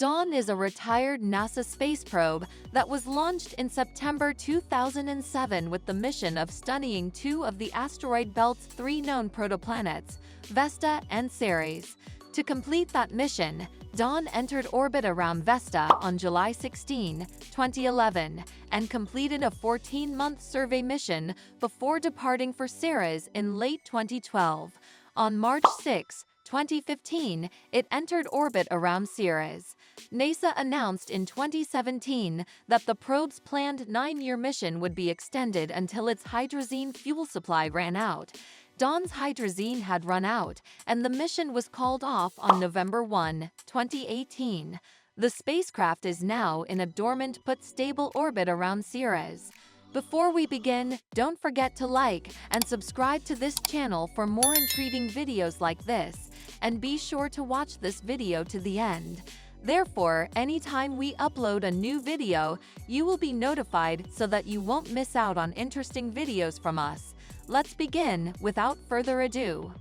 Dawn is a retired NASA space probe that was launched in September 2007 with the mission of studying two of the asteroid belt's three known protoplanets, Vesta and Ceres. To complete that mission, Dawn entered orbit around Vesta on July 16, 2011, and completed a 14-month survey mission before departing for Ceres in late 2012. On March 6, 2015, it entered orbit around Ceres. NASA announced in 2017 that the probe's planned 9-year mission would be extended until its hydrazine fuel supply ran out. Dawn's hydrazine had run out, and the mission was called off on November 1, 2018. The spacecraft is now in a dormant but stable orbit around Ceres. Before we begin, don't forget to like and subscribe to this channel for more intriguing videos like this, and be sure to watch this video to the end. Therefore, anytime we upload a new video, you will be notified so that you won't miss out on interesting videos from us. Let's begin without further ado.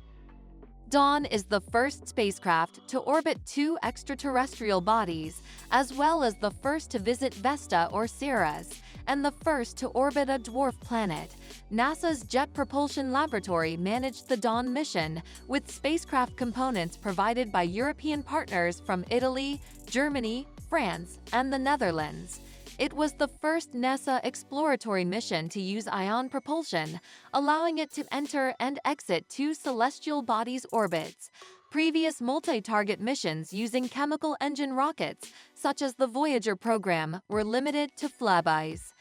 Dawn is the first spacecraft to orbit two extraterrestrial bodies, as well as the first to visit Vesta or Ceres, and the first to orbit a dwarf planet. NASA's Jet Propulsion Laboratory managed the Dawn mission, with spacecraft components provided by European partners from Italy, Germany, France, and the Netherlands. It was the first NASA exploratory mission to use ion propulsion, allowing it to enter and exit two celestial bodies' orbits. Previous multi-target missions using chemical engine rockets, such as the Voyager program, were limited to flybys.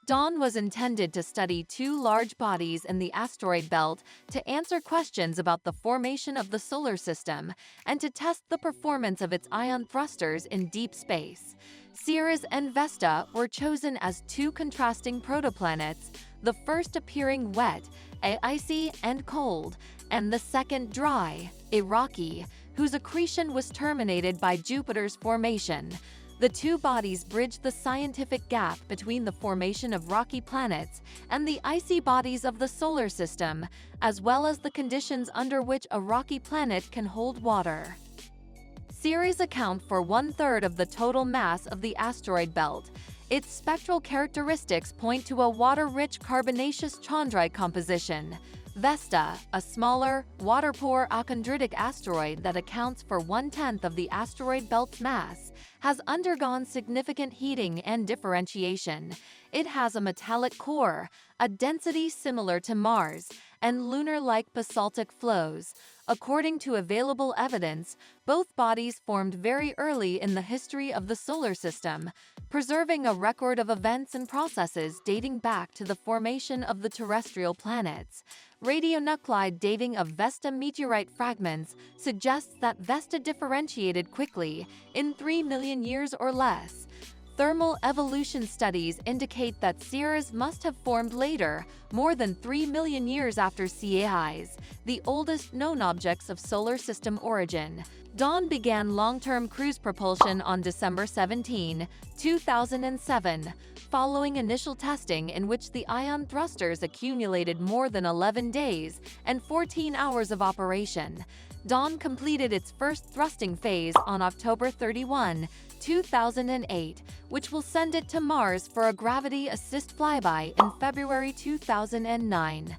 Dawn was intended to study two large bodies in the asteroid belt to answer questions about the formation of the solar system and to test the performance of its ion thrusters in deep space. Ceres and Vesta were chosen as two contrasting protoplanets, the first appearing wet, icy and cold, and the second dry, rocky, whose accretion was terminated by Jupiter's formation. The two bodies bridged the scientific gap between the formation of rocky planets and the icy bodies of the solar system, as well as the conditions under which a rocky planet can hold water. Ceres account for 1/3 of the total mass of the asteroid belt. Its spectral characteristics point to a water-rich carbonaceous chondrite composition. Vesta, a smaller, water-poor achondritic asteroid that accounts for 1/10 of the asteroid belt's mass, has undergone significant heating and differentiation. It has a metallic core, a density similar to Mars, and lunar-like basaltic flows. According to available evidence, both bodies formed very early in the history of the solar system, preserving a record of events and processes dating back to the formation of the terrestrial planets. Radionuclide dating of Vesta meteorite fragments suggests that Vesta differentiated quickly, in 3 million years or less. Thermal evolution studies indicate that Ceres must have formed later, more than 3 million years after Ceres, the oldest known objects of solar system origin. Dawn began long-term cruise propulsion on December 17, 2007, following initial testing in which the ion thrusters accumulated more than 11 days and 14 hours of operation. Dawn completed its first thrusting phase on October 31, 2008, which will send it to Mars for a gravity assist flyby in February 2009.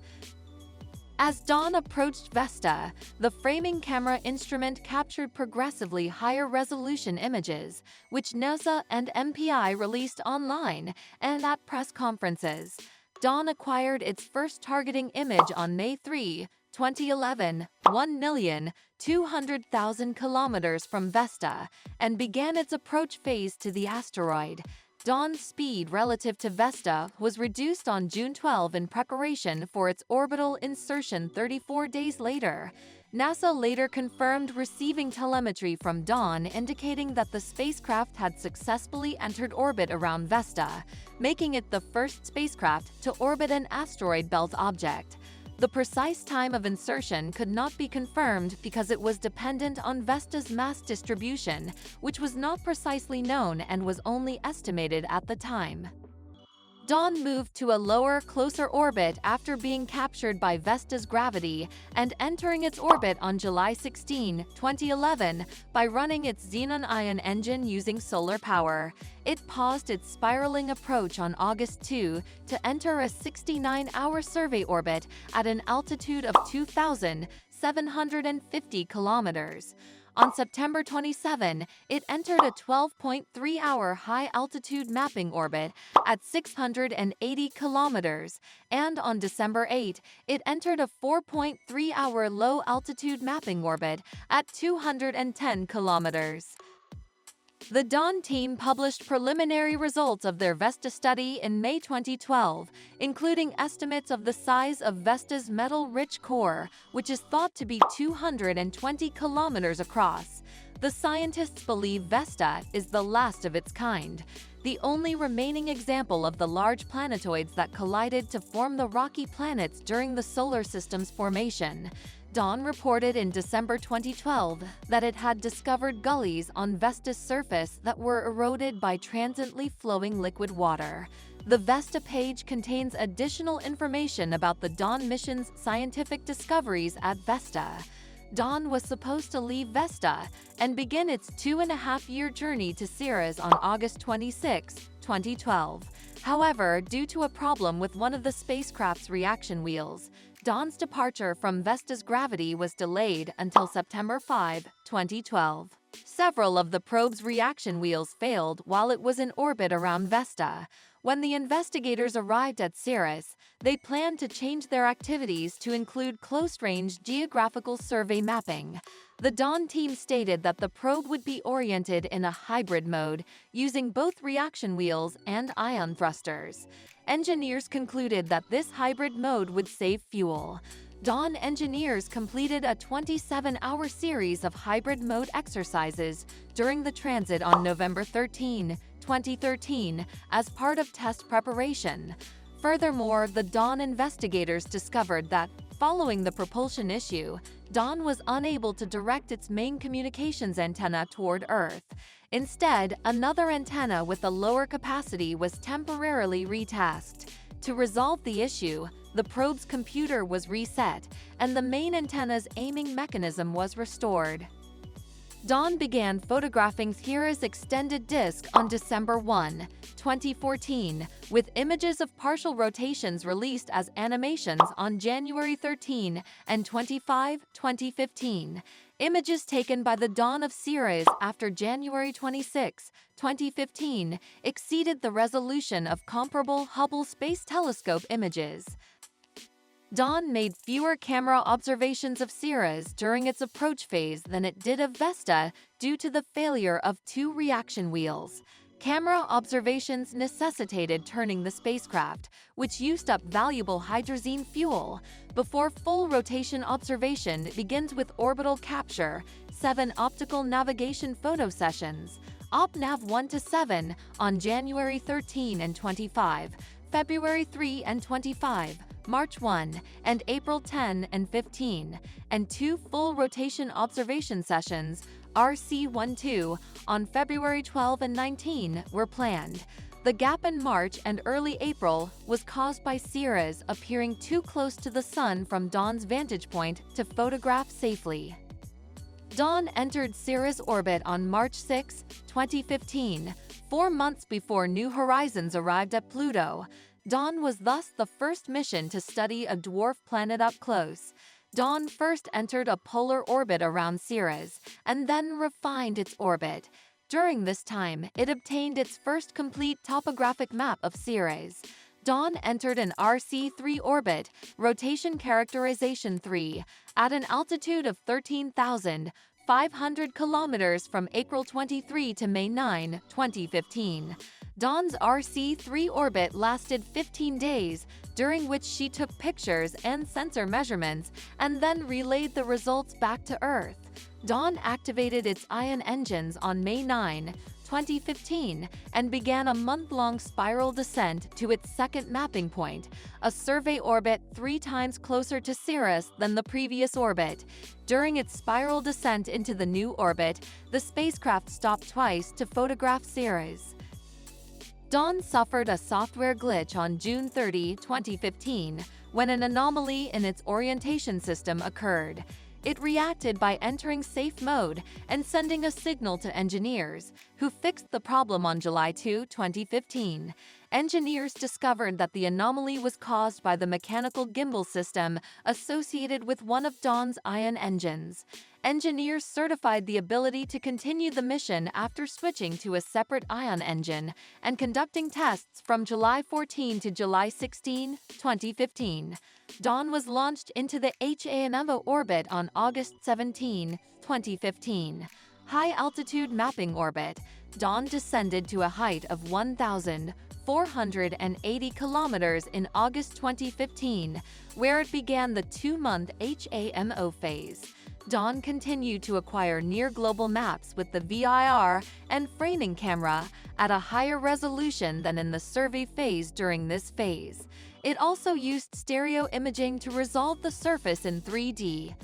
As Dawn approached Vesta, the framing camera instrument captured progressively higher resolution images, which NASA and MPI released online and at press conferences. Dawn acquired its first targeting image on May 3, 2011, 1,200,000 kilometers from Vesta, and began its approach phase to the asteroid. Dawn's speed relative to Vesta was reduced on June 12 in preparation for its orbital insertion 34 days later. NASA later confirmed receiving telemetry from Dawn indicating that the spacecraft had successfully entered orbit around Vesta, making it the first spacecraft to orbit an asteroid belt object. The precise time of insertion could not be confirmed because it was dependent on Vesta's mass distribution, which was not precisely known and was only estimated at the time. Dawn moved to a lower, closer orbit after being captured by Vesta's gravity and entering its orbit on July 16, 2011, by running its xenon-ion engine using solar power. It paused its spiraling approach on August 2 to enter a 69-hour survey orbit at an altitude of 2,750 kilometers. On September 27, it entered a 12.3-hour high-altitude mapping orbit at 680 kilometers, and on December 8, it entered a 4.3-hour low-altitude mapping orbit at 210 kilometers. The Dawn team published preliminary results of their Vesta study in May 2012, including estimates of the size of Vesta's metal-rich core, which is thought to be 220 kilometers across. The scientists believe Vesta is the last of its kind, the only remaining example of the large planetoids that collided to form the rocky planets during the solar system's formation. Dawn reported in December 2012 that it had discovered gullies on Vesta's surface that were eroded by transiently flowing liquid water. The Vesta page contains additional information about the Dawn mission's scientific discoveries at Vesta. Dawn was supposed to leave Vesta and begin its 2.5-year journey to Ceres on August 26, 2012. However, due to a problem with one of the spacecraft's reaction wheels, Dawn's departure from Vesta's gravity was delayed until September 5, 2012. Several of the probe's reaction wheels failed while it was in orbit around Vesta. When the investigators arrived at Ceres, they planned to change their activities to include close-range geographical survey mapping. The Dawn team stated that the probe would be oriented in a hybrid mode, using both reaction wheels and ion thrusters. Engineers concluded that this hybrid mode would save fuel. Dawn engineers completed a 27-hour series of hybrid mode exercises during the transit on November 13, 2013, as part of test preparation. Furthermore, the Dawn investigators discovered that, following the propulsion issue, Dawn was unable to direct its main communications antenna toward Earth. Instead, another antenna with a lower capacity was temporarily retasked. To resolve the issue, the probe's computer was reset, and the main antenna's aiming mechanism was restored. Dawn began photographing Ceres' extended disk on December 1, 2014, with images of partial rotations released as animations on January 13 and 25, 2015. Images taken by the Dawn of Ceres after January 26, 2015, exceeded the resolution of comparable Hubble Space Telescope images. Dawn made fewer camera observations of Ceres during its approach phase than it did of Vesta due to the failure of two reaction wheels. Camera observations necessitated turning the spacecraft, which used up valuable hydrazine fuel, before full rotation observation begins with orbital capture, 7 optical navigation photo sessions, OpNav 1 to 7, on January 13 and 25, February 3 and 25, March 1, and April 10 and 15, and 2 full rotation observation sessions, RC-12, on February 12 and 19, were planned. The gap in March and early April was caused by Ceres appearing too close to the Sun from Dawn's vantage point to photograph safely. Dawn entered Ceres orbit on March 6, 2015, 4 months before New Horizons arrived at Pluto. Dawn was thus the first mission to study a dwarf planet up close. Dawn first entered a polar orbit around Ceres, and then refined its orbit. During this time, it obtained its first complete topographic map of Ceres. Dawn entered an RC-3 orbit, Rotation Characterization 3, at an altitude of 13,500 kilometers from April 23 to May 9, 2015. Dawn's RC-3 orbit lasted 15 days, during which she took pictures and sensor measurements and then relayed the results back to Earth. Dawn activated its ion engines on May 9, 2015, and began a month-long spiral descent to its second mapping point, a survey orbit 3 times closer to Ceres than the previous orbit. During its spiral descent into the new orbit, the spacecraft stopped twice to photograph Ceres. Dawn suffered a software glitch on June 30, 2015, when an anomaly in its orientation system occurred. It reacted by entering safe mode and sending a signal to engineers, who fixed the problem on July 2, 2015. Engineers discovered that the anomaly was caused by the mechanical gimbal system associated with one of Dawn's ion engines. Engineers certified the ability to continue the mission after switching to a separate ion engine and conducting tests from July 14 to July 16, 2015. Dawn was launched into the HAMO orbit on August 17, 2015. High-altitude mapping orbit. Dawn descended to a height of 1,480 kilometers in August 2015, where it began the 2-month HAMO phase. Dawn continued to acquire near-global maps with the VIR and framing camera at a higher resolution than in the survey phase during this phase. It also used stereo imaging to resolve the surface in 3D.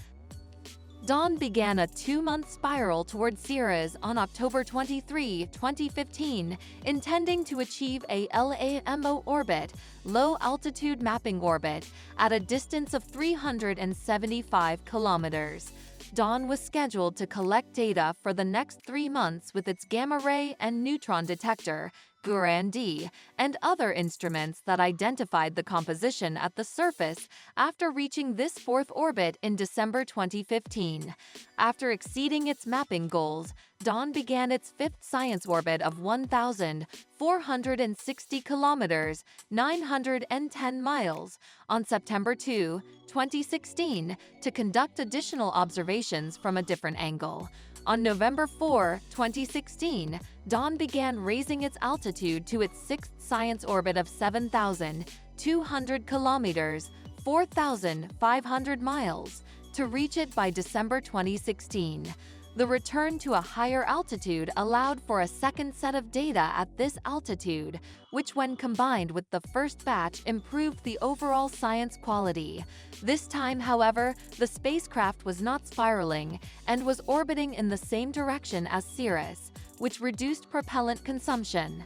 Dawn began a 2-month spiral toward Ceres on October 23, 2015, intending to achieve a LAMO orbit, low-altitude mapping orbit, at a distance of 375 kilometers. Dawn was scheduled to collect data for the next 3 months with its gamma-ray and neutron detector, GURAN-D, and other instruments that identified the composition at the surface after reaching this 4th orbit in December 2015. After exceeding its mapping goals, Dawn began its 5th science orbit of 1,460 kilometers, 910 miles, on September 2, 2016, to conduct additional observations from a different angle. On November 4, 2016, Dawn began raising its altitude to its 6th science orbit of 7,200 kilometers, 4,500 miles, to reach it by December 2016. The return to a higher altitude allowed for a second set of data at this altitude, which when combined with the first batch improved the overall science quality. This time, however, the spacecraft was not spiraling and was orbiting in the same direction as Ceres, which reduced propellant consumption.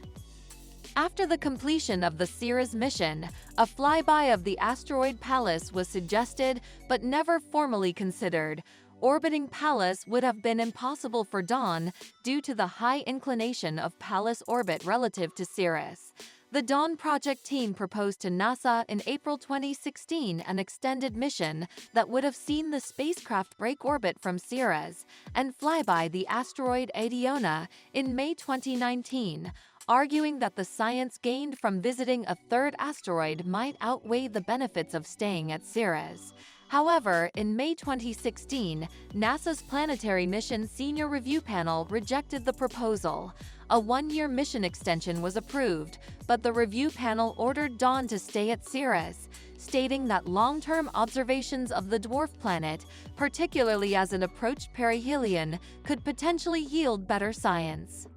After the completion of the Ceres mission, a flyby of the asteroid Pallas was suggested but never formally considered. Orbiting Pallas would have been impossible for Dawn due to the high inclination of Pallas' orbit relative to Ceres. The Dawn project team proposed to NASA in April 2016 an extended mission that would have seen the spacecraft break orbit from Ceres and fly by the asteroid Iona in May 2019, arguing that the science gained from visiting a third asteroid might outweigh the benefits of staying at Ceres. However, in May 2016, NASA's Planetary Mission Senior Review Panel rejected the proposal. A 1-year mission extension was approved, but the review panel ordered Dawn to stay at Ceres, stating that long-term observations of the dwarf planet, particularly as it approached perihelion, could potentially yield better science.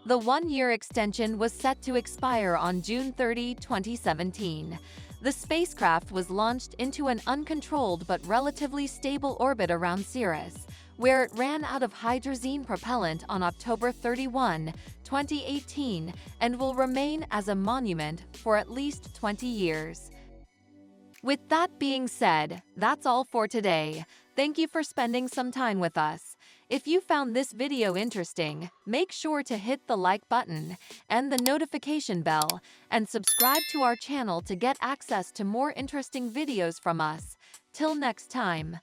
The 1-year extension was set to expire on June 30, 2017. The spacecraft was launched into an uncontrolled but relatively stable orbit around Ceres, where it ran out of hydrazine propellant on October 31, 2018, and will remain as a monument for at least 20 years. With that being said, that's all for today. Thank you for spending some time with us. If you found this video interesting, make sure to hit the like button and the notification bell and subscribe to our channel to get access to more interesting videos from us. Till next time.